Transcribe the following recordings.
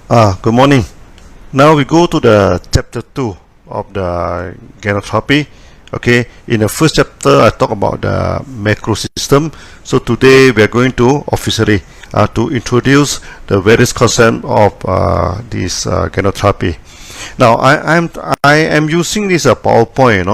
Good morning. Now we go to the chapter 2 of the Ganotherapy. Okay, in the first chapter I talk about the macro system. So today we are going to officially to introduce the various concepts of this Ganotherapy. Now I am using this PowerPoint,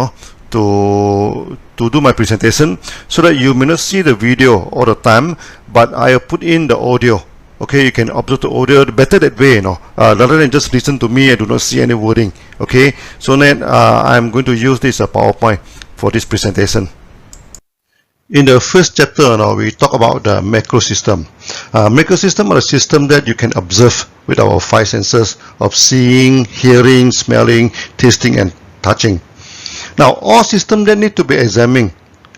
to do my presentation, so that you may not see the video all the time, but I have put in the audio. Okay, you can observe the audio better that way, rather than just listen to me and do not see any wording. Okay, so then I'm going to use this PowerPoint for this presentation. In the first chapter, we talk about the macro system. Macro system are a system that you can observe with our 5 senses of seeing, hearing, smelling, tasting, and touching. Now, all systems that need to be examined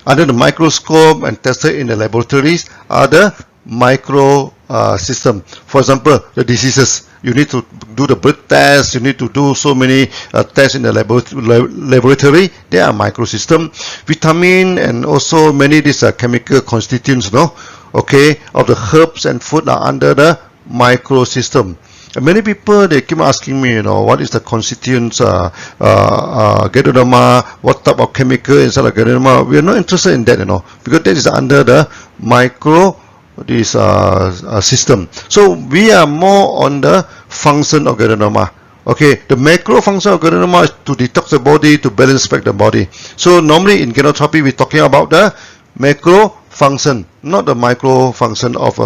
under the microscope and tested in the laboratories are the micro system. For example, the diseases, you need to do the blood test, you need to do so many tests in the laboratory. They are micro system. Vitamin and also many these chemical constituents, okay, of the herbs and food are under the micro system. And many people, they keep asking me, what is the constituents, Ganoderma, what type of chemical inside the Ganoderma. We are not interested in that, because that is under the micro system. So we are more on the function of Ganoderma. Okay, the macro function of Ganoderma is to detox the body, to balance back the body. So normally in Ganotherapy we're talking about the macro function, not the micro function of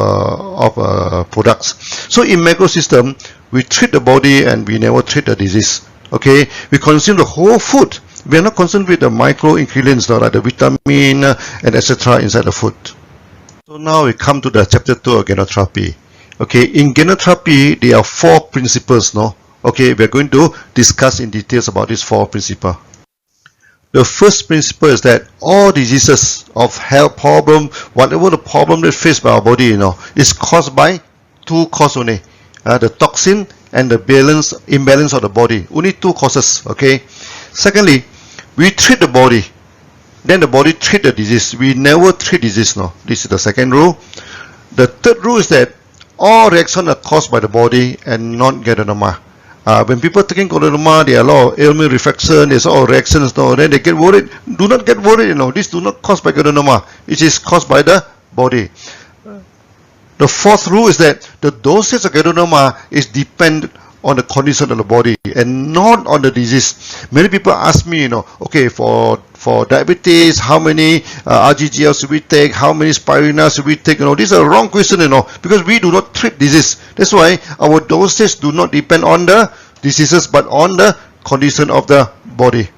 products. So in macro system, we treat the body and we never treat the disease. Okay, we consume the whole food. We are not concerned with the micro ingredients, like the vitamin and etc. inside the food. So now we come to the chapter 2 of Ganotherapy. Okay, in Ganotherapy there are 4 principles. Okay, we are going to discuss in details about these 4 principles. The first principle is that all diseases of health problem, whatever the problem that faced by our body, is caused by 2 causes only. The toxin and the imbalance of the body. Only 2 causes. Okay. Secondly, we treat the body, then the body treat the disease. We never treat disease. This is the second rule. The third rule is that all reactions are caused by the body and not Ganoderma. When people taking Ganoderma, there are a lot of ailment, reflection, there's all reactions, then they get worried. Do not get worried, this do not caused by Ganoderma. It is caused by the body. The fourth rule is that the dosage of Ganoderma is dependent on the condition of the body and not on the disease. Many people ask me, okay, for diabetes, how many RGGL should we take, how many spirulina should we take? These are wrong questions, because we do not treat disease. That's why our dosage do not depend on the diseases but on the condition of the body.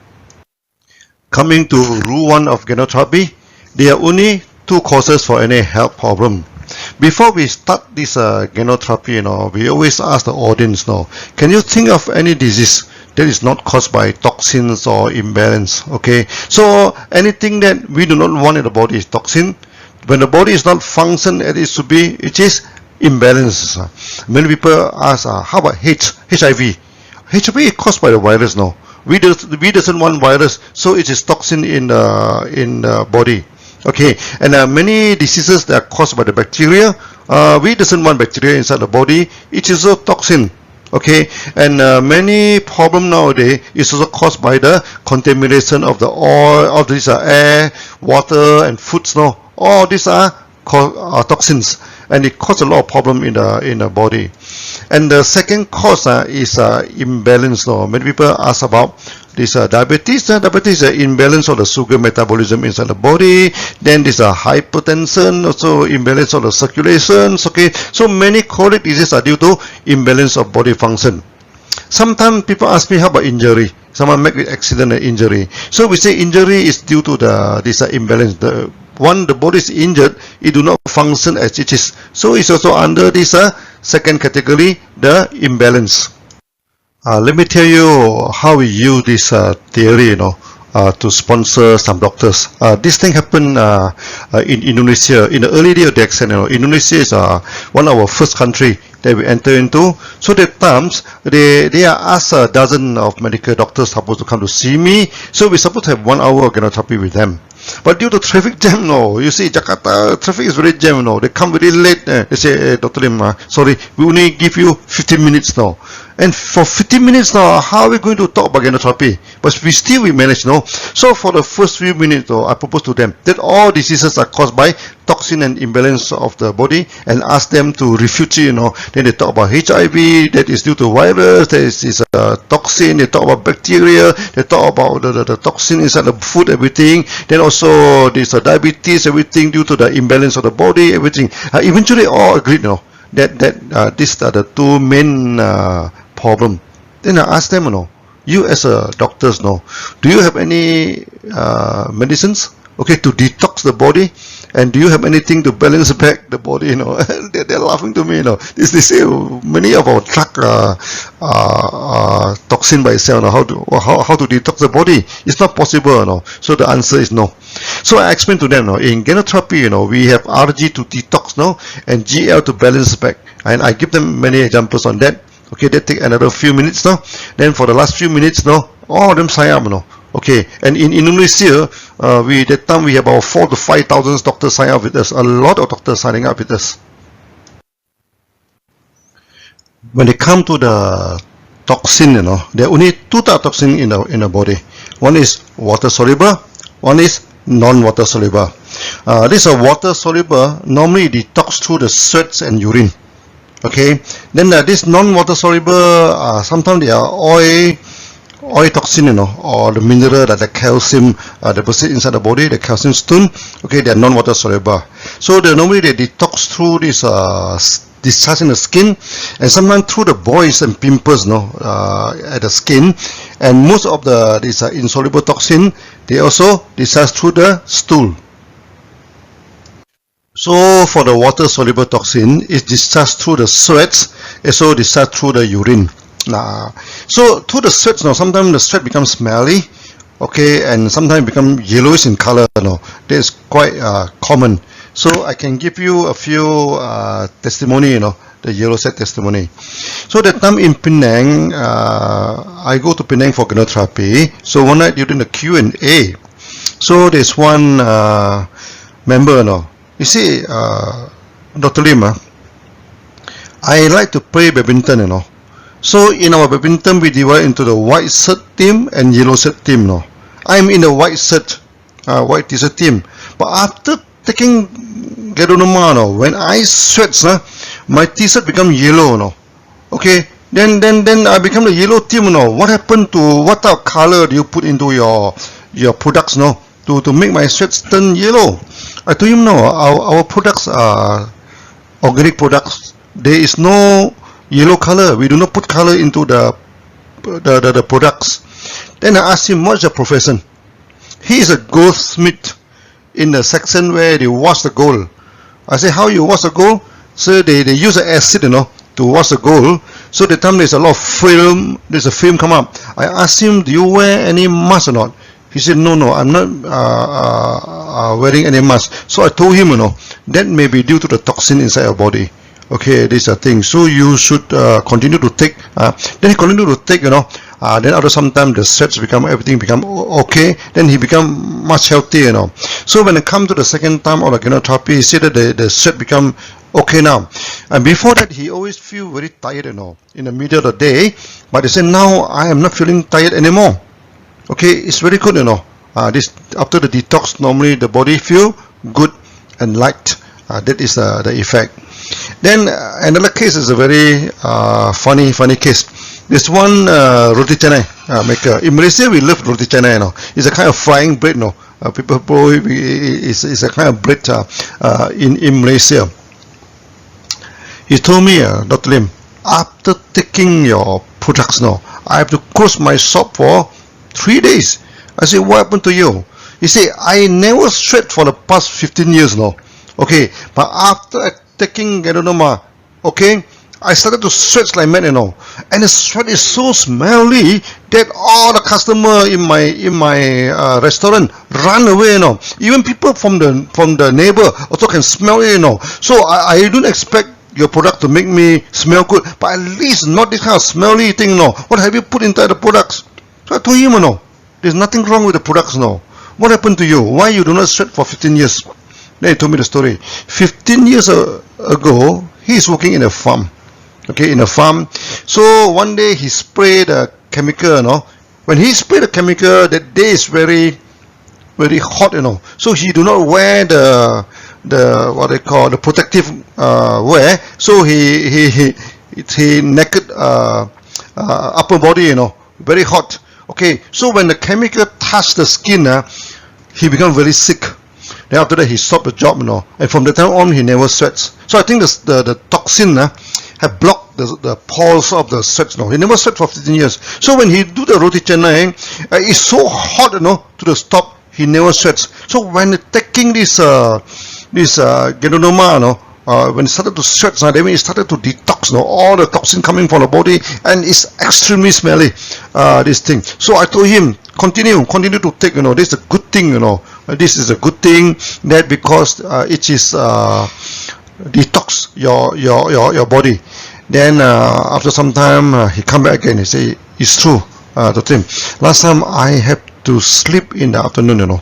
Coming to rule 1 of Ganotherapy, there are only 2 causes for any health problem. Before we start this Ganotherapy, we always ask the audience, can you think of any disease that is not caused by toxins or imbalance? Okay, so anything that we do not want in the body is toxin. When the body is not function as it should be, it is imbalance. Many people ask, how about HIV? HIV is caused by the virus. We doesn't want virus, so it is toxin in the body. Okay, and many diseases that are caused by the bacteria, we doesn't want bacteria inside the body. It is a toxin. Okay, and many problem nowadays is also caused by the contamination of the oil, of this air, water, and foods. All these are toxins, and it causes a lot of problem in the body. And the second cause is imbalance. Many people ask about this diabetes. Diabetes is an imbalance of the sugar metabolism inside the body. Then this hypertension, also imbalance of the circulations. Okay, so many chronic diseases are due to imbalance of body function. Sometimes people ask me, how about injury? Someone make an accident and injury. So we say injury is due to this imbalance. The body is injured, it do not function as it is. So it's also under this second category, the imbalance. Let me tell you how we use this theory, to sponsor some doctors. This thing happened in Indonesia in the early day of the accident. Indonesia is one of our first country that we enter into. So at times they are asked a dozen of medical doctors supposed to come to see me. So we're supposed to have 1 hour of Ganotherapy with them. But due to traffic jam, no. You see, Jakarta traffic is very jam, no. They come very late. They say, Dr. Lim, sorry, we only give you 15 minutes now. And for 15 minutes now, how are we going to talk about ganotherapy? But we manage, no. So for the first few minutes, though, I propose to them that all diseases are caused by toxin and imbalance of the body, and ask them to refute, you know. Then they talk about HIV, that is due to virus, that is a toxin. They talk about bacteria, they talk about the toxin inside the food, everything. Then also there's diabetes, everything due to the imbalance of the body, everything. Eventually all agreed, you know, that these are the two main problem. Then I asked them, you know, you as a doctors, know, do you have any medicines, okay, to detox the body? And do you have anything to balance back the body, you know? They're laughing to me, you know. They say many of our drug toxin by itself, you know, how to detox the body. It's not possible, you know. So the answer is no. So I explained to them, you know, in ganotherapy, you know, we have RG to detox, no, and GL to balance back. And I give them many examples on that. Okay, that take another few minutes now. Then for the last few minutes now, all of them sign up, you know. Okay, and in Indonesia, that time we have about 4,000 to 5,000 doctors sign up with us. A lot of doctors signing up with us. When they come to the toxin, you know, there are only two types of toxin in the body. One is water soluble, one is non-water soluble. This is water soluble, normally detox through the sweats and urine. Okay, then this non-water soluble, sometimes they are oil toxin, you know, or the mineral that the calcium deposit inside the body, the calcium stone. Okay, they are non-water soluble. So normally they detox through this discharge in the skin, and sometimes through the boils and pimples, no, at the skin. And most of this insoluble toxin, they also discharge through the stool. So for the water soluble toxin, it's discharged through the sweats, also discharged through the urine. So through the sweats, now sometimes the sweat becomes smelly, okay, and sometimes become yellowish in color. No, that is quite common. So I can give you a few testimony, you know, the yellow set testimony. So that time in Penang, I go to Penang for ganotherapy. So one night during the Q&A, so there's one member, you know, you see, Dr. Lim, I like to play badminton, you know. So in our badminton, we divide into the white shirt team and yellow shirt team, no. I'm in the white shirt, white t-shirt team. But after taking Gadonoma, no, when I sweat, my t-shirt become yellow, no. Okay, then I become the yellow team, no. What happened to, what type of color do you put into your products, no, to make my sweats turn yellow? I told him, no, our products are organic products. There is no yellow color. We do not put color into the products. Then I asked him, what's your profession? He is a goldsmith in the section where they wash the gold. I say, how you wash the gold? So they use the acid, you know, to wash the gold. So the time there's a lot of film, there's a film come up. I asked him, do you wear any mask or not? He said, no, I'm not wearing any mask. So I told him, you know, that may be due to the toxin inside your body. Okay, this is a thing. So you should continue to take. Then he continued to take, you know. Then after some time, the sweats everything become okay. Then he become much healthier, you know. So when it comes to the second time of the ganotherapy, he said that the sweat become okay now. And before that, he always feel very tired, you know, in the middle of the day. But he said, now I am not feeling tired anymore. Okay, it's very good, you know. This after the detox, normally the body feel good and light. That is the effect. Then another case is a very funny case. This one roti canai maker. In Malaysia, we love roti canai, you know. It's a kind of frying bread, you know. People probably it's a kind of bread in Malaysia. He told me, Dr. Lim, after taking your products now, I have to close my shop for 3 days. I said, what happened to you? He said, I never sweat for the past 15 years now. Okay, but after taking Gadonoma, okay, I started to sweat like mad, you know, and the sweat is so smelly that all the customer in my restaurant run away, you know. Even people from the neighbor also can smell it, you know. So I don't expect your product to make me smell good, but at least not this kind of smelly thing, you know. What have you put inside the products? So I told him, you know, there's nothing wrong with the products, you know. what happened to you? Why you do not sweat for 15 years? Then he told me the story. 15 years ago, he is working in a farm. Okay, in a farm. So one day he sprayed a chemical, When he sprayed the chemical, that day is very, very hot, So he do not wear the what they call the protective wear. So he naked upper body, very hot. Okay, so when the chemical touched the skin, he become very sick. Then after that he stopped the job, and from that time on he never sweats. So I think the toxin have blocked the pores of the sweat. He never sweat for 15 years. So when he do the roti canai, it's so hot, to the stop, he never sweats. So when taking this Ganotherapy, when it started to sweat, then it started to detox, all the toxin coming from the body, and it's extremely smelly, this thing. So I told him, continue to take, this is a good thing, this is a good thing, that because it is detox your body. Then after some time, he come back again. He say, it's true, to him. Last time I have to sleep in the afternoon,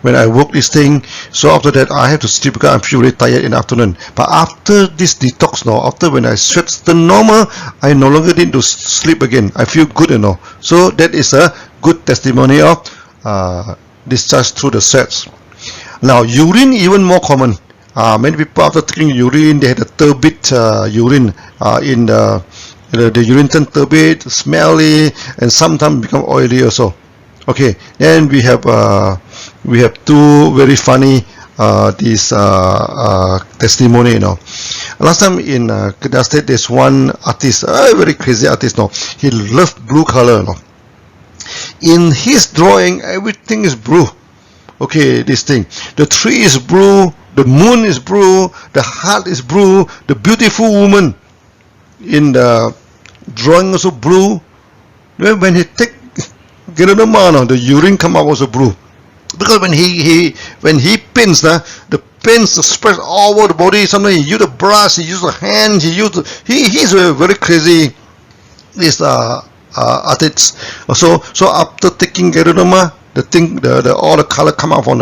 when I work this thing. So after that I have to sleep because I feel really tired in the afternoon. But after this detox, after when I sweat the normal, I no longer need to sleep again. I feel good, So that is a good testimony of discharge through the sweats. Now urine even more common. Many people after taking urine, they had a turbid urine in the urine turn turbid, smelly, and sometimes become oily also. Okay, then we have two very funny this testimony. Last time in Kedah State, there's one artist, a very crazy artist. He loved blue color. In his drawing, everything is blue. Okay, this thing. The tree is blue, the moon is blue, the heart is blue, the beautiful woman in the drawing also blue. When he take Ganotherapy, the urine come out also blue. Because when he paints, the paints spread all over the body. Sometimes he use the brush, he use the hand, he's a very crazy this artist. So after taking Ganotherapy, all the color come out from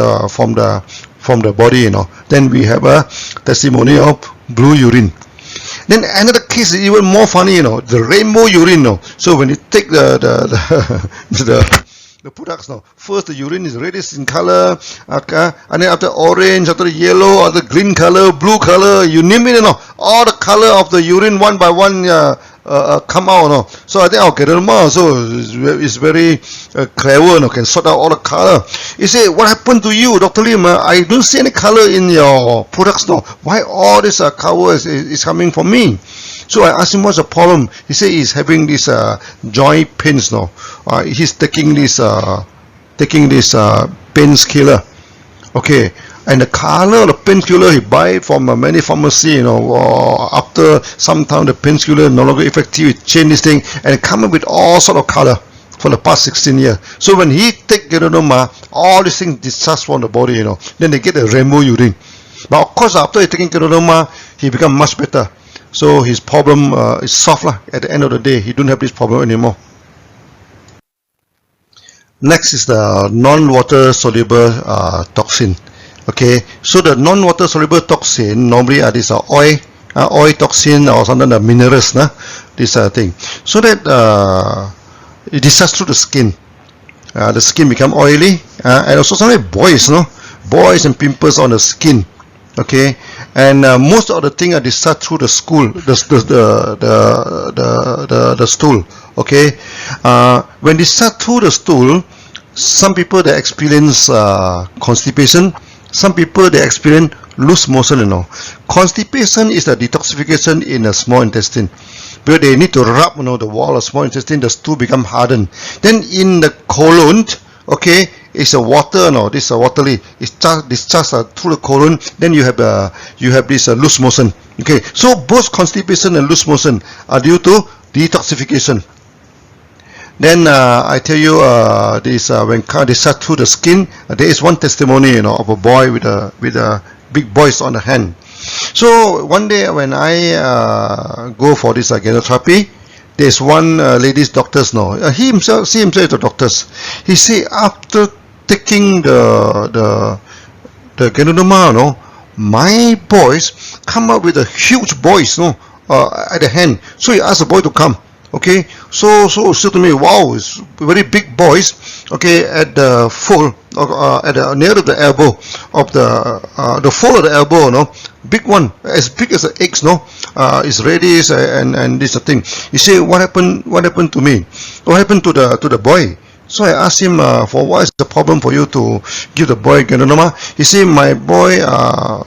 the body, Then we have a testimony of blue urine. Then another case is even more funny, the rainbow urine. So when you take the products, first the urine is reddish in color, and then after orange, after yellow, after green color, blue color, you name it, all the color of the urine one by one come out. So I think our Ganotherapy is very clever, can sort out all the color. He say, what happened to you, Dr. Lim? I don't see any color in your products. Why all this color is coming from me? So I asked him what's the problem. He said he's having this joint pains. He's taking this painkiller. Okay, and the color of the painkiller he buy from many pharmacy. After some time the painkiller no longer effective, he change this thing and come up with all sort of color for the past 16 years. So when he take Ganotherapy, all these things discharge from the body. Then they get a rainbow urine. But of course, after he taking Ganotherapy, he become much better. So his problem is solved. At the end of the day, he don't have this problem anymore. Next is the non-water soluble toxin. Okay, so the non-water soluble toxin normally are this oil toxin or something, the minerals, this thing. So that it discharges through the skin. The skin become oily, and also sometimes boils and pimples on the skin. Okay, and most of the things are discharged through the stool. The stool. Okay, when discharged through the stool, some people they experience constipation. Some people they experience loose motion. Constipation is the detoxification in the small intestine. But they need to rub the wall of small intestine, the stool become hardened. Then in the colon, okay, it's a water, this is watery. It's discharged through the colon. Then you have this loose motion. Okay, so both constipation and loose motion are due to detoxification. Then I tell you this when discharged through the skin, there is one testimony of a boy with a big boils on the hand. So one day when I go for this Ganotherapy, there's one lady's doctor. She himself is a doctor. He say after taking the Ganotherapy, my boys come up with a huge boys, at the hand. So he asked the boy to come. Okay, so said to me, wow, it's very big boys. Okay, at the fold, near to the elbow of the fold of the elbow, big one, as big as the eggs, is ready, and this thing. He said, what happened to me? What happened to the boy? So I asked him, for what is the problem for you to give the boy Ganotherapy? He said, my boy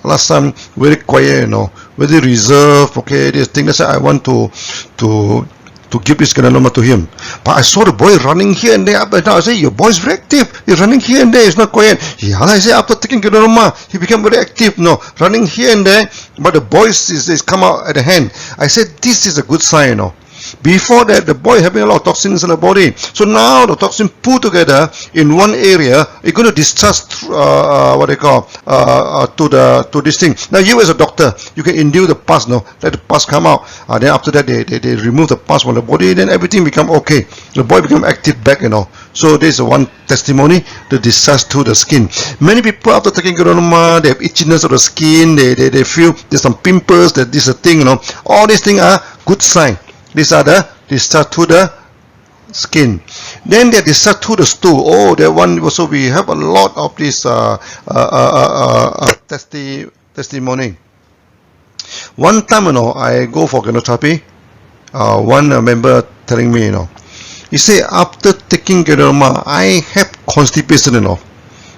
last time very quiet, very reserved. Okay, this thing. That's why I want to give this Ganotherapy to him. But I saw the boy running here and there up and down. I said, your boy's very active. He's running here and there. He's not quiet. Yeah, I said, after taking Ganotherapy, he became very active. Running here and there. But the boys is come out at the hand. I said, this is a good sign. Before that, the boy having a lot of toxins in the body. So now the toxin put together in one area, it's going to discharge what they call to this thing. Now you as a doctor, you can induce the pus, let the pus come out. Then after that, they remove the pus from the body. Then everything become okay. The boy become active back, So this is one testimony, the discharge to the skin. Many people after taking Ganotherapy, they have itchiness of the skin. They feel there's some pimples. That this is a thing, All these things are good sign. These are the discharge to the skin. Then they discharge to the stool. Oh, that one also we have a lot of this testimony. One time, I go for Ganotherapy. One member telling me, he say after taking Ganotherapy, I have constipation,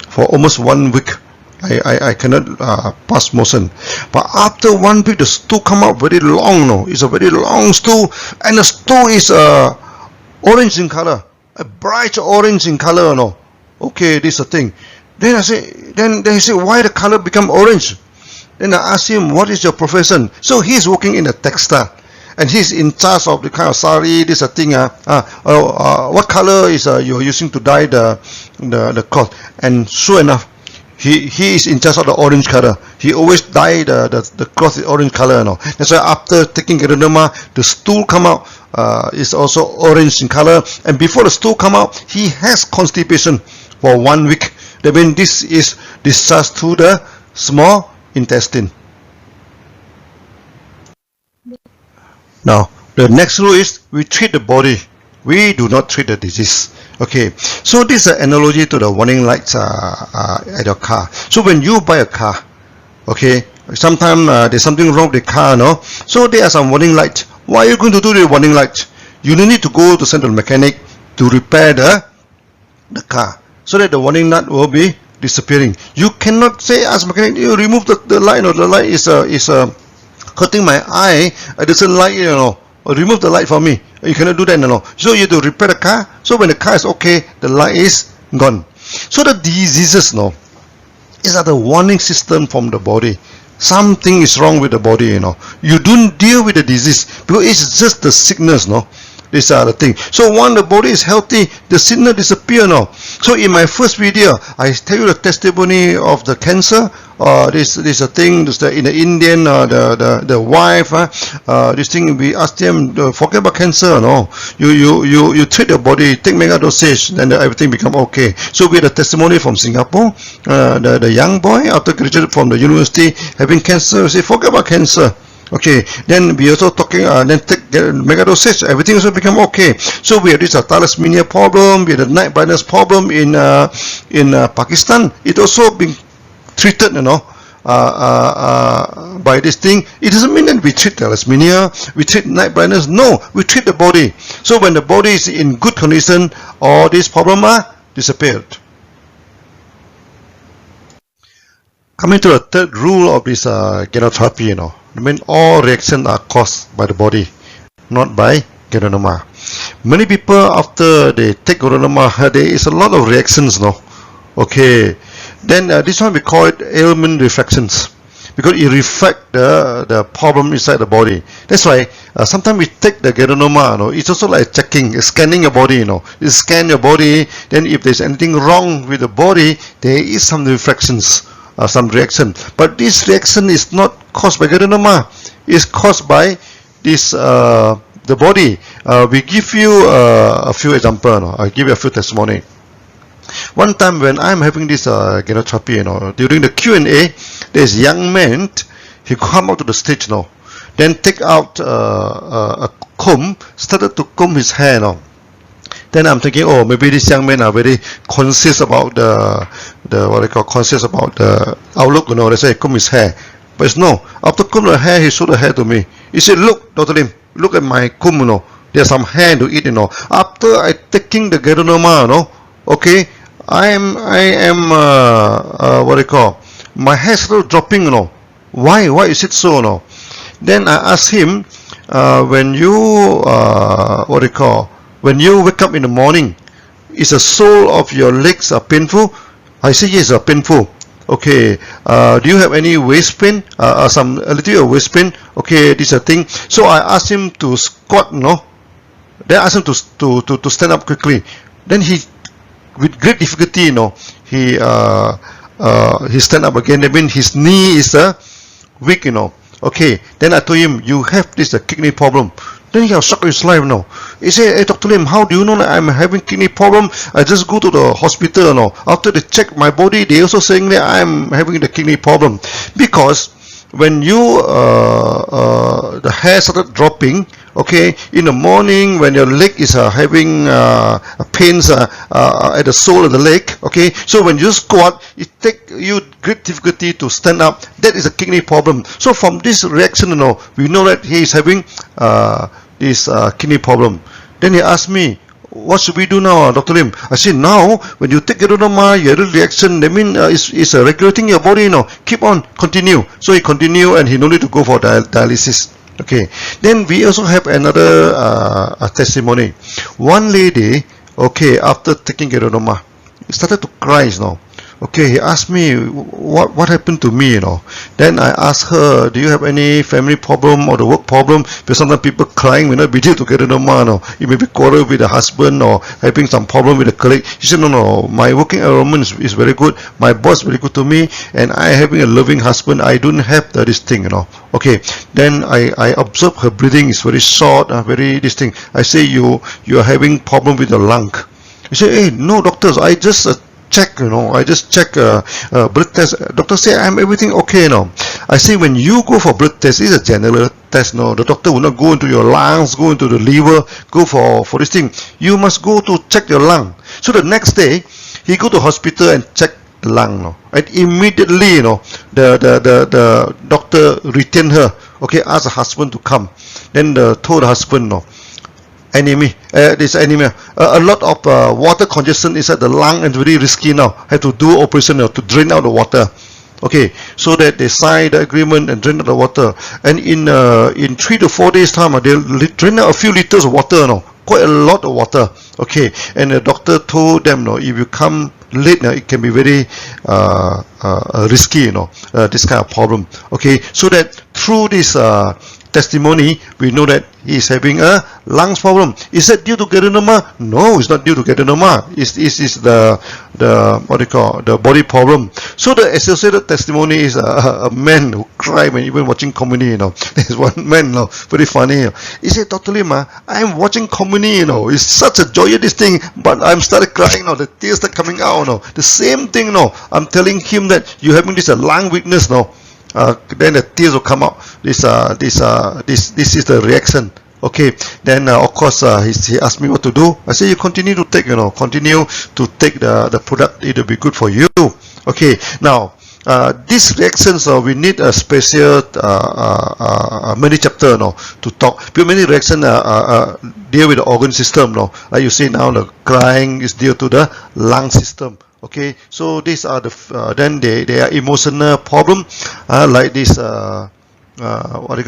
for almost 1 week. I cannot pass motion. But after 1 week, the stool come out very long. It's a very long stool, and the stool is orange in color, a bright orange in color. Okay, this is a thing. Then I say, then he say, why the color become orange? Then I ask him, what is your profession? So he's working in a textile, and he's in charge of the kind of sari. This is a thing. What color is you're using to dye the cloth? And sure enough, he is in charge of the orange color. He always dye the cloth is orange color. That's why after taking Ganotherapy, the stool come out is also orange in color. And before the stool come out, he has constipation for 1 week. That means this is discharged to the small intestine. Now the next rule is we treat the body. We do not treat the disease. Okay, so this is an analogy to the warning lights at your car. So when you buy a car, okay, sometimes there's something wrong with the car, so there are some warning lights. What are you going to do with the warning lights? You need to go to send to the mechanic to repair the car, so that the warning light will be disappearing. You cannot say as mechanic, you remove the light, the light is hurting my eye, it doesn't light, remove the light for me. You cannot do that, So you have to repair the car. So when the car is okay, the light is gone. So the diseases, is the warning system from the body. Something is wrong with the body, You don't deal with the disease because it's just the sickness, These are the things. So when the body is healthy, the sickness disappear So in my first video, I tell you the testimony of the cancer. This is a thing. This in the Indian, the wife. This thing we ask them, forget about cancer. You treat the body, take mega dosage, then everything become okay. So we had a testimony from Singapore. The young boy after graduated from the university having cancer, say forget about cancer. Okay, then we also talking, then take mega dosage, everything also become okay. So we have this thalassemia problem, we have the night blindness problem in Pakistan. It also been treated, by this thing. It doesn't mean that we treat thalassemia, we treat night blindness. No, we treat the body. So when the body is in good condition, all these problems are disappeared. Coming to the third rule of this Ganotherapy, I mean all reactions are caused by the body, not by Ganotherapy. Many people after they take Ganotherapy, there is a lot of reactions, Okay, then this one we call it ailment reflections, because it reflects the problem inside the body. That's why sometimes we take the Ganotherapy, it's also like checking, scanning your body. You scan your body, then if there's anything wrong with the body, there is some reflections. Some reaction, but this reaction is not caused by Ganotherapy. It's caused by this the body. We give you a few examples. I give you a few testimony. One time when I'm having this Ganotherapy, during the Q&A, there's a young man, he come out to the stage, then take out a comb, started to comb his hair, Then I'm thinking, oh, maybe these young men are very conscious about conscious about the outlook, That's why he comb his hair. But it's no. After comb the hair, he showed the hair to me. He said, look, Dr. Lim, look at my comb, There's some hair to eat, After I taking the Ganoderma, okay, I am my hair started dropping, Why is it so, Then I asked him, when you when you wake up in the morning, is the sole of your legs painful? I say yes, painful. Okay, do you have any waist pain? A little waist pain? Okay, this is a thing. So I asked him to squat, Then I asked him to stand up quickly. Then he, with great difficulty, he stand up again. That means his knee is weak, Okay, then I told him, you have this kidney problem. Then he was shocked his life, He said, hey, Dr. Lim, how do you know that I'm having kidney problem? I just go to the hospital, After they check my body, they also saying that I'm having the kidney problem. Because when you, the hair started dropping, okay, in the morning when your leg is having pains at the sole of the leg, okay, so when you squat, it takes you great difficulty to stand up. That is a kidney problem. So from this reaction, we know that he is having this kidney problem. Then he asked me, what should we do now, Dr. Lim? I said, now, when you take Ganotherapy, you have a reaction, that means it's regulating your body, Keep on, continue. So he continue and he no need to go for dialysis. Okay. Then we also have another testimony. One lady, okay, after taking Ganotherapy, started to cry, Okay, he asked me what happened to me, Then I asked her, do you have any family problem or the work problem? Because sometimes people crying, be due to Ganotherapy, You may be quarrel with the husband or having some problem with a colleague. She said, no, my working environment is very good. My boss is very good to me, and I having a loving husband. I don't have this thing, Okay, then I observe her breathing is very short, very this thing. I say you are having problem with your lung. He said, hey, no, doctors, I just check, I just check blood test. Doctor say I'm everything okay now. I say when you go for blood test, it's a general test. The doctor will not go into your lungs, go into the liver, go for this thing. You must go to check your lung. So the next day, he go to hospital and check the lung. And immediately, the doctor retained her. Okay, ask the husband to come. Then told the husband, this anemia. A lot of water congestion inside the lung and very risky now. Have to do operation to drain out the water. Okay, so that they sign the agreement and drain out the water. And in 3 to 4 days time, they'll drain out a few liters of water. Quite a lot of water. Okay, and the doctor told them, if you come late, it can be very risky. This kind of problem. Okay, so that through this testimony, we know that he is having a lungs problem. Is that due to Ganotherapy? No, it's not due to Ganotherapy. It's the the body problem. So the associated testimony is a man who cried when even watching comedy. There's one man, very funny. He said, Dr. Lim, I'm watching comedy. It's such a joyous this thing, but I'm started crying. The tears are coming out. The same thing. I'm telling him that you're having this lung weakness. Then the tears will come out. This is the reaction. Okay. Then of course he asked me what to do. I said you continue to take the product. It will be good for you. Okay. Now these reactions we need a special many chapter to talk. Because many reactions deal with the organ system. Like you see now, the crying is due to the lung system. Okay, so these are the then they are emotional problem, like this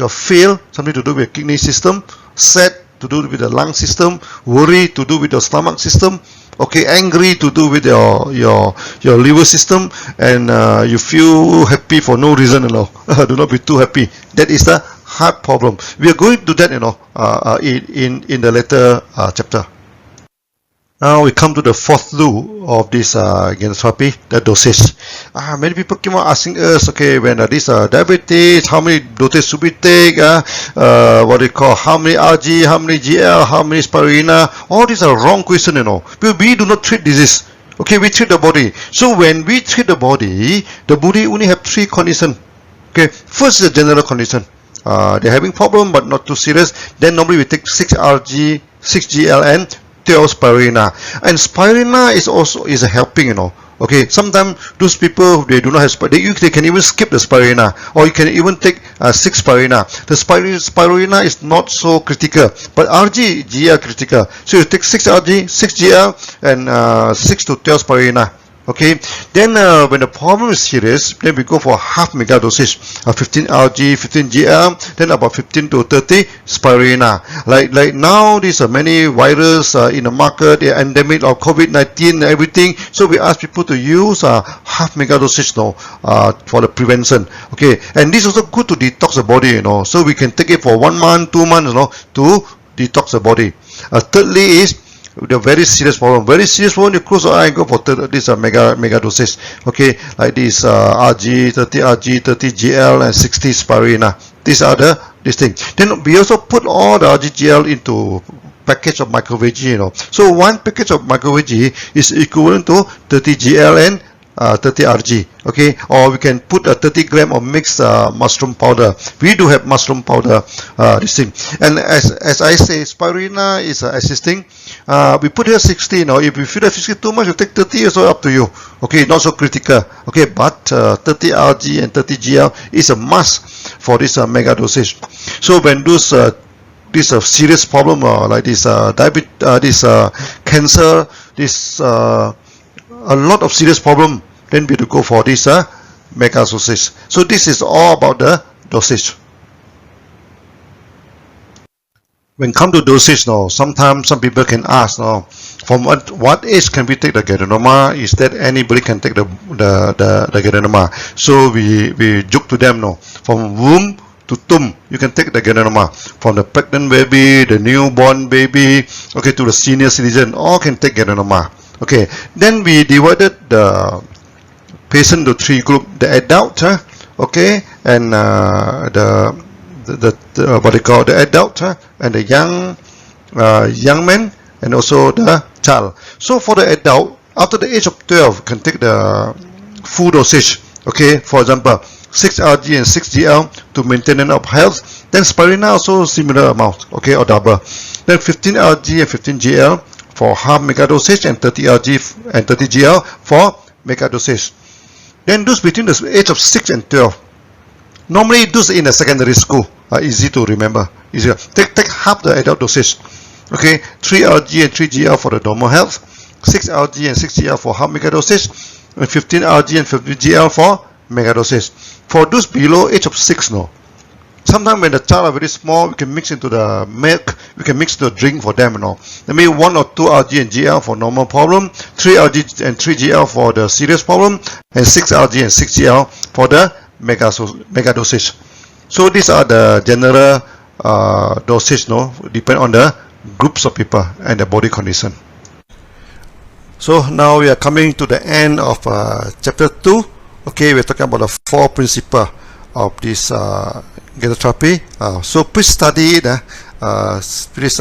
fear, something to do with kidney system, sad to do with the lung system, worry to do with the stomach system, okay, angry to do with your liver system, and you feel happy for no reason, do not be too happy. That is the heart problem. We are going to do that, in the later chapter. Now we come to the fourth law of this Ganotherapy, the dosage. Many people keep on asking us, okay, when this diabetes, how many dosage should we take? How many RG, how many GL, how many spirulina? All these are wrong questions, because we do not treat disease. Okay, we treat the body. So when we treat the body only have 3 conditions. Okay, first is the general condition. They're having problem but not too serious. Then normally we take 6Rg, 6Gl and 12 spirulina. And spirulina is also helping, you know. Okay, sometimes those people, they do not have spirulina, they can even skip the spirulina, or you can even take 6 spirulina. The spirulina is not so critical, but Rg, Gl critical. So you take 6 Rg, 6 Gl and 6 to 12 spirulina. Okay, then when the problem is serious, then we go for half mega dosage, 15 Rg, 15 Gl, then about 15 to 30 spirulina. Like now, these are many virus in the market, the endemic of COVID-19 and everything. So we ask people to use half mega dosage now for the prevention. Okay, and this is also good to detox the body, you know. So we can take it for 1 month, 2 months, you know, to detox the body. Thirdly is the very serious problem. Very serious problem, you close your eye and go for this mega dosage. Okay, like this Rg, 30 Rg, 30 Gl and 60 spirulina. These are this thing. Then we also put all the RgGl into package of micro-VG, you know. So one package of micro-VG is equivalent to 30 Gl and 30 Rg. Okay, or we can put a 30 gram of mixed mushroom powder. We do have mushroom powder, this thing. And as I say, spirulina is assisting. We put here 60. You know, if you feel that 60 too much, you take 30. Also up to you. Okay, not so critical. Okay, but 30 Rg and 30 Gl is a must for this mega dosage. So when those this serious problem like this diabetes, this cancer, this a lot of serious problem, then we do go for this mega dosage. So this is all about the dosage. When come to dosage now, sometimes some people can ask now, from what age can we take the Ganoderma? Is that anybody can take the Ganoderma? So we joke to them now, from womb to tomb, you can take the Ganoderma. From the pregnant baby, the newborn baby, okay, to the senior citizen, all can take Ganoderma. Okay, then we divided the patient to 3 groups: the adult, okay, and the what they call the adult, and the young man, and also the child. So for the adult, after the age of 12, can take the full dosage. Okay, for example, 6 Rg and 6 Gl to maintenance of health. Then spirulina also similar amount, okay, or double. Then 15 Rg and 15 Gl for half mega dosage, and 30 Rg and 30 Gl for mega dosage. Then those between the age of 6 and 12. Normally those in a secondary school are easy to remember. Easier. Take half the adult dosage. Okay, 3 Rg and 3 Gl for the normal health, 6 Rg and 6 Gl for half mega dosage, and 15 Rg and 15 Gl for mega dosage. For those below age of 6 now, sometimes when the child are very small, we can mix into the milk, we can mix the drink for them, you know. That means 1 or 2 Rg and Gl for normal problem, 3 Rg and 3 Gl for the serious problem, and 6 Rg and 6 Gl for the mega dosage. So these are the general dosage, no, depend on the groups of people and the body condition. So now we are coming to the end of chapter 2. Okay, we're talking about the 4 principles of this Ganotherapy. So please study it. Please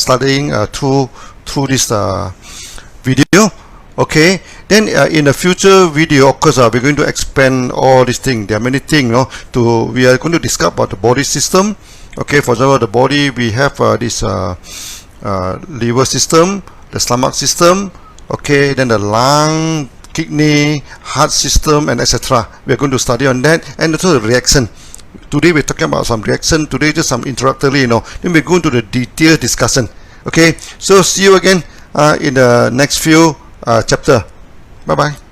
studying through this video. Okay. Then in the future video, of course, we're going to expand all these things. There are many things. We are going to discuss about the body system. Okay. For example, the body, we have this liver system, the stomach system. Okay. Then the lung, kidney, heart system, and etc. We are going to study on that, and also the reaction. Today we're talking about some reaction. Today just some introductory, Then we're going to the detailed discussion. Okay. So see you again in the next few chapter. Bye bye.